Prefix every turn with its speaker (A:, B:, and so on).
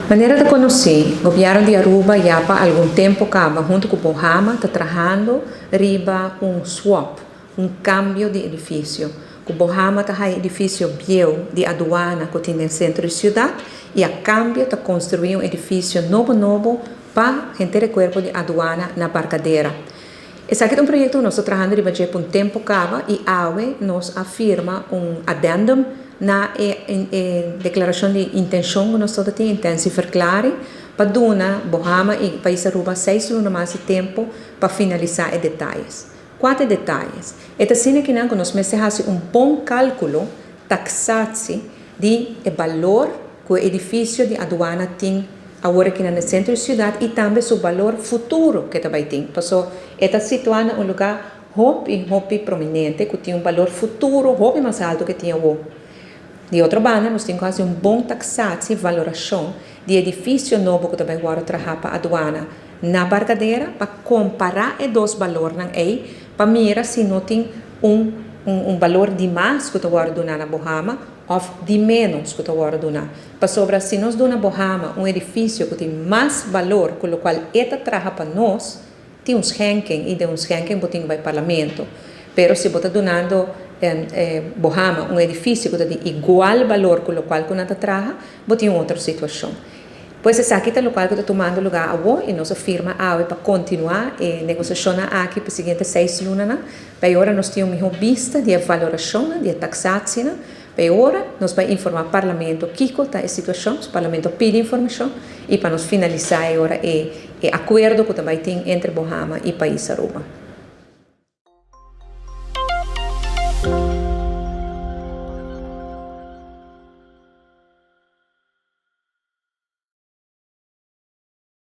A: Maneira de conhecer, o governo de Aruba já há algum tempo acaba junto com o Bohama está trabalhando riba swap, cambio de edifício. O Bohama está edifício bio de aduana que tem no centro da cidade e a cambio está construir edifício novo para gente de corpo de aduana na Barcadeira. Esse aqui é projeto que nós estamos trabalhando riba por tempo acaba e AUE nos afirma addendum na declaração de intenção que nós estamos tendo, intensive verklaring, para dar Bohama e País Aruba 6 anos mais de tempo para finalizar os detalhes. Quatro detalhes. Esta cena que nós fazemos bom cálculo taxado de valor que o edifício de aduana tem agora aqui no centro da cidade e também o valor futuro que também tem. Então, está situado em lugar muito prominente, que tem valor futuro muito mais alto que tinha hoje. De outra banda, nós temos quase bom taxado e valoração de edifício novo que também agora trabalha para a aduana na Barcadeira para comparar os dois valores aí, para mirar se não tem valor de mais que agora dá na Bohama ou de menos que agora dá. Para sobre se nós damos na Bohama edifício que tem mais valor, com o qual esta trabalha para nós, tem uns ranking e de uns ranking que vai para o parlamento. Pero se você está dando Bohama edifício que tem igual valor com o qual você trabalha, você tem outra situação. Pois esse aqui é o local que está tomando lugar agora e nossa firma para continuar a negociação aqui para os seguintes 6 lunas. Para agora nós temos uma vista de valoração, de taxação. Para agora nós vamos informar o parlamento que está a situação, o parlamento pede informação e para nós finalizar agora o acordo que também tem entre Bohama e País Aruba.